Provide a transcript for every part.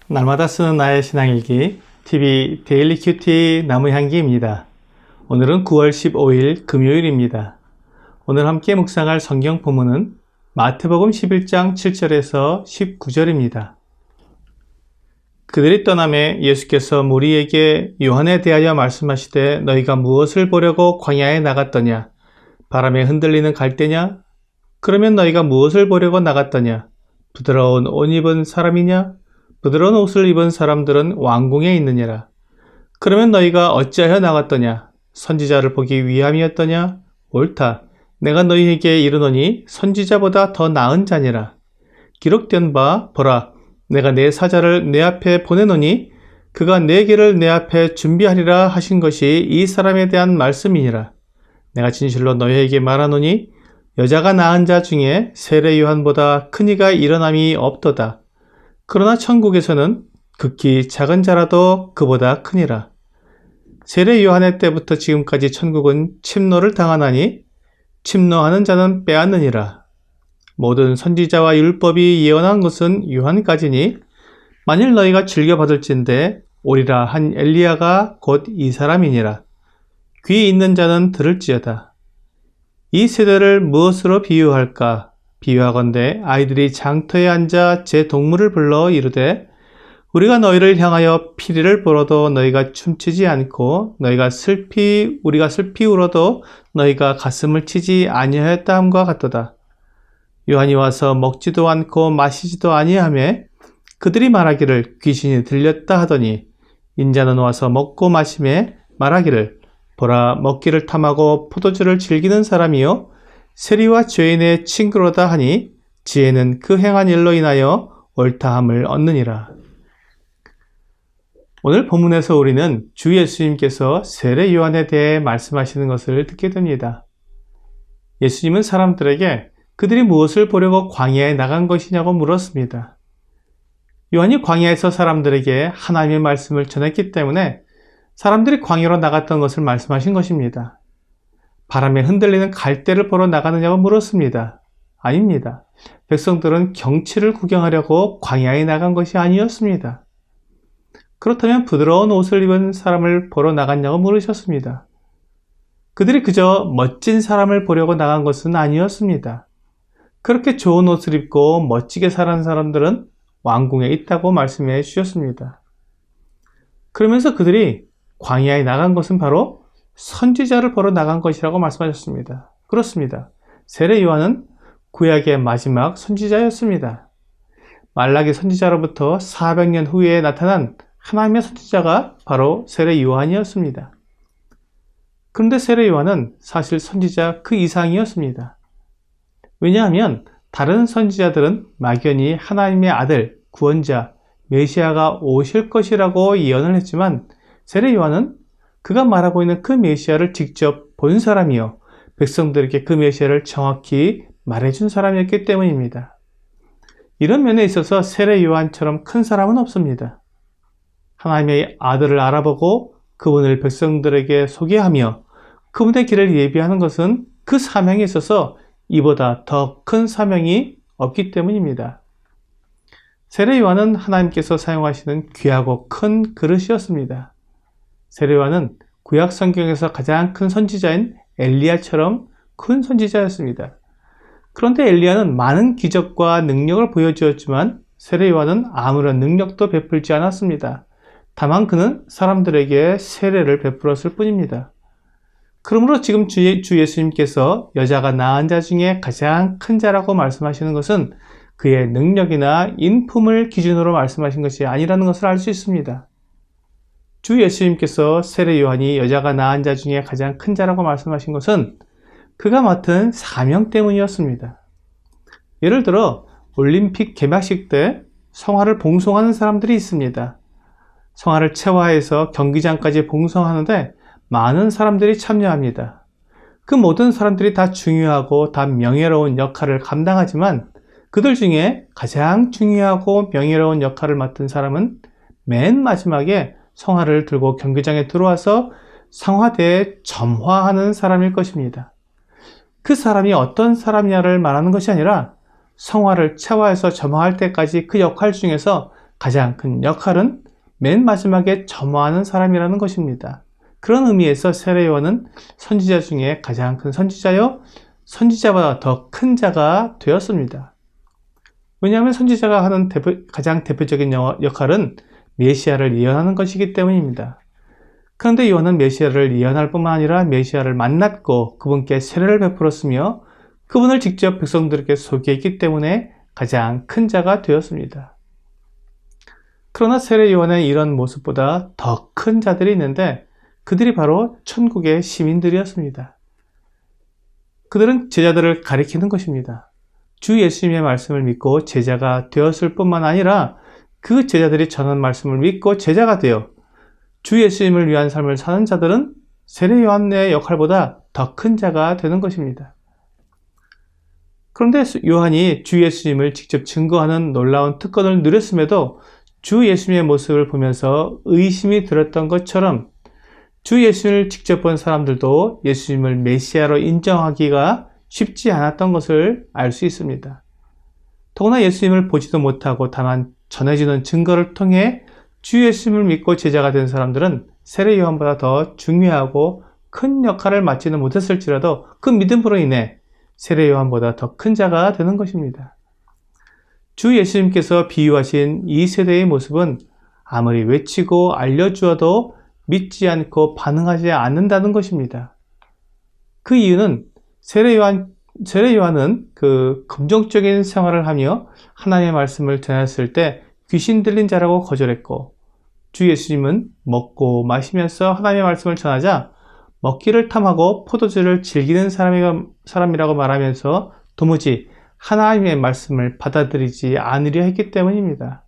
날마다 쓰는 나의 신앙일기 TV 데일리 큐티 나무향기입니다. 오늘은 9월 15일 금요일입니다. 오늘 함께 묵상할 성경 본문은 마태복음 11장 7절에서 19절입니다. 그들이 떠남에 예수께서 무리에게 요한에 대하여 말씀하시되 너희가 무엇을 보려고 광야에 나갔더냐? 바람에 흔들리는 갈대냐? 그러면 너희가 무엇을 보려고 나갔더냐? 부드러운 옷 입은 사람이냐? 부드러운 옷을 입은 사람들은 왕궁에 있느니라. 그러면 너희가 어찌하여 나갔더냐? 선지자를 보기 위함이었더냐? 옳다. 내가 너희에게 이르노니 선지자보다 더 나은 자니라. 기록된 바 보라, 내가 내 사자를 내 앞에 보내노니 그가 내 길을 내 앞에 준비하리라 하신 것이 이 사람에 대한 말씀이니라. 내가 진실로 너희에게 말하노니 여자가 낳은 자 중에 세례 요한보다 큰 이가 일어남이 없도다. 그러나 천국에서는 극히 작은 자라도 그보다 크니라. 세례 요한의 때부터 지금까지 천국은 침노를 당하나니 침노하는 자는 빼앗느니라. 모든 선지자와 율법이 예언한 것은 요한까지니 만일 너희가 즐겨받을진대 오리라 한 엘리야가 곧 이 사람이니라. 귀 있는 자는 들을지어다. 이 세대를 무엇으로 비유할까? 비유하건대 아이들이 장터에 앉아 제 동물을 불러 이르되 우리가 너희를 향하여 피리를 불어도 너희가 춤추지 않고 우리가 슬피 울어도 너희가 가슴을 치지 아니하였다 함과 같도다. 요한이 와서 먹지도 않고 마시지도 아니하며 그들이 말하기를 귀신이 들렸다 하더니 인자는 와서 먹고 마시며 말하기를 보라, 먹기를 탐하고 포도주를 즐기는 사람이요 세리와 죄인의 친구로다 하니 지혜는 그 행한 일로 인하여 옳다함을 얻느니라. 오늘 본문에서 우리는 주 예수님께서 세례 요한에 대해 말씀하시는 것을 듣게 됩니다. 예수님은 사람들에게 그들이 무엇을 보려고 광야에 나간 것이냐고 물었습니다. 요한이 광야에서 사람들에게 하나님의 말씀을 전했기 때문에 사람들이 광야로 나갔던 것을 말씀하신 것입니다. 바람에 흔들리는 갈대를 보러 나가느냐고 물었습니다. 아닙니다. 백성들은 경치를 구경하려고 광야에 나간 것이 아니었습니다. 그렇다면 부드러운 옷을 입은 사람을 보러 나갔냐고 물으셨습니다. 그들이 그저 멋진 사람을 보려고 나간 것은 아니었습니다. 그렇게 좋은 옷을 입고 멋지게 사는 사람들은 왕궁에 있다고 말씀해 주셨습니다. 그러면서 그들이 광야에 나간 것은 바로 선지자를 보러 나간 것이라고 말씀하셨습니다. 그렇습니다. 세례 요한은 구약의 마지막 선지자였습니다. 말라기 선지자로부터 400년 후에 나타난 하나님의 선지자가 바로 세례 요한이었습니다. 그런데 세례 요한은 사실 선지자 그 이상이었습니다. 왜냐하면 다른 선지자들은 막연히 하나님의 아들, 구원자, 메시아가 오실 것이라고 예언을 했지만 세례 요한은 그가 말하고 있는 그 메시아를 직접 본 사람이요 백성들에게 그 메시아를 정확히 말해준 사람이었기 때문입니다. 이런 면에 있어서 세례 요한처럼 큰 사람은 없습니다. 하나님의 아들을 알아보고 그분을 백성들에게 소개하며 그분의 길을 예비하는 것은 그 사명에 있어서 이보다 더 큰 사명이 없기 때문입니다. 세례 요한은 하나님께서 사용하시는 귀하고 큰 그릇이었습니다. 세례 요한은 구약 성경에서 가장 큰 선지자인 엘리야처럼 큰 선지자였습니다. 그런데 엘리야는 많은 기적과 능력을 보여주었지만 세례 요한은 아무런 능력도 베풀지 않았습니다. 다만 그는 사람들에게 세례를 베풀었을 뿐입니다. 그러므로 지금 주 예수님께서 여자가 낳은 자 중에 가장 큰 자라고 말씀하시는 것은 그의 능력이나 인품을 기준으로 말씀하신 것이 아니라는 것을 알 수 있습니다. 주 예수님께서 세례 요한이 여자가 낳은 자 중에 가장 큰 자라고 말씀하신 것은 그가 맡은 사명 때문이었습니다. 예를 들어 올림픽 개막식 때 성화를 봉송하는 사람들이 있습니다. 성화를 채화해서 경기장까지 봉송하는데 많은 사람들이 참여합니다. 그 모든 사람들이 다 중요하고 다 명예로운 역할을 감당하지만 그들 중에 가장 중요하고 명예로운 역할을 맡은 사람은 맨 마지막에 성화를 들고 경기장에 들어와서 성화대에 점화하는 사람일 것입니다. 그 사람이 어떤 사람이냐를 말하는 것이 아니라 성화를 채화해서 점화할 때까지 그 역할 중에서 가장 큰 역할은 맨 마지막에 점화하는 사람이라는 것입니다. 그런 의미에서 세례 요한은 선지자 중에 가장 큰 선지자요, 선지자보다 더 큰 자가 되었습니다. 왜냐하면 선지자가 하는 가장 대표적인 역할은 메시아를 예언하는 것이기 때문입니다. 그런데 요한은 메시아를 예언할 뿐만 아니라 메시아를 만났고 그분께 세례를 베풀었으며 그분을 직접 백성들에게 소개했기 때문에 가장 큰 자가 되었습니다. 그러나 세례 요한의 이런 모습보다 더 큰 자들이 있는데 그들이 바로 천국의 시민들이었습니다. 그들은 제자들을 가리키는 것입니다. 주 예수님의 말씀을 믿고 제자가 되었을 뿐만 아니라 그 제자들이 전한 말씀을 믿고 제자가 되어 주 예수님을 위한 삶을 사는 자들은 세례 요한의 역할보다 더 큰 자가 되는 것입니다. 그런데 요한이 주 예수님을 직접 증거하는 놀라운 특권을 누렸음에도 주 예수님의 모습을 보면서 의심이 들었던 것처럼 주 예수님을 직접 본 사람들도 예수님을 메시아로 인정하기가 쉽지 않았던 것을 알 수 있습니다. 더구나 예수님을 보지도 못하고 다만 전해지는 증거를 통해 주 예수님을 믿고 제자가 된 사람들은 세례 요한보다 더 중요하고 큰 역할을 맡지는 못했을지라도 그 믿음으로 인해 세례 요한보다 더 큰 자가 되는 것입니다. 주 예수님께서 비유하신 이 세대의 모습은 아무리 외치고 알려주어도 믿지 않고 반응하지 않는다는 것입니다. 그 이유는 세례 요한은 그 긍정적인 생활을 하며 하나님의 말씀을 전했을 때 귀신 들린 자라고 거절했고 주 예수님은 먹고 마시면서 하나님의 말씀을 전하자 먹기를 탐하고 포도주를 즐기는 사람이라고 말하면서 도무지 하나님의 말씀을 받아들이지 않으려 했기 때문입니다.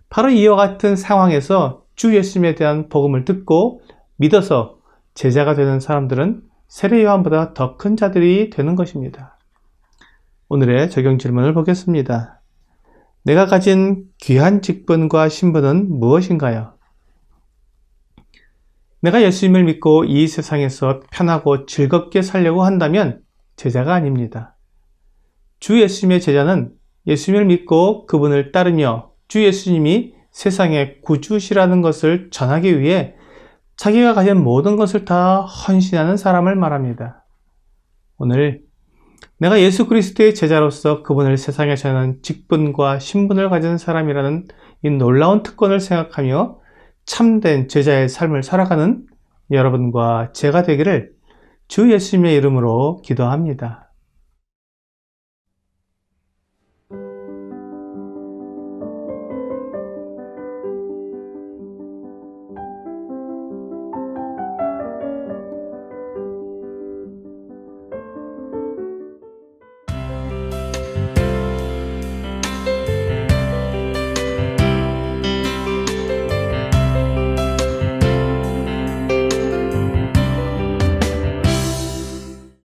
바로 이와 같은 상황에서 주 예수님에 대한 복음을 듣고 믿어서 제자가 되는 사람들은 세례 요한보다 더 큰 자들이 되는 것입니다. 오늘의 적용 질문을 보겠습니다. 내가 가진 귀한 직분과 신분은 무엇인가요? 내가 예수님을 믿고 이 세상에서 편하고 즐겁게 살려고 한다면 제자가 아닙니다. 주 예수님의 제자는 예수님을 믿고 그분을 따르며 주 예수님이 세상의 구주시라는 것을 전하기 위해 자기가 가진 모든 것을 다 헌신하는 사람을 말합니다. 오늘 내가 예수 그리스도의 제자로서 그분을 세상에 전하는 직분과 신분을 가진 사람이라는 이 놀라운 특권을 생각하며 참된 제자의 삶을 살아가는 여러분과 제가 되기를 주 예수님의 이름으로 기도합니다.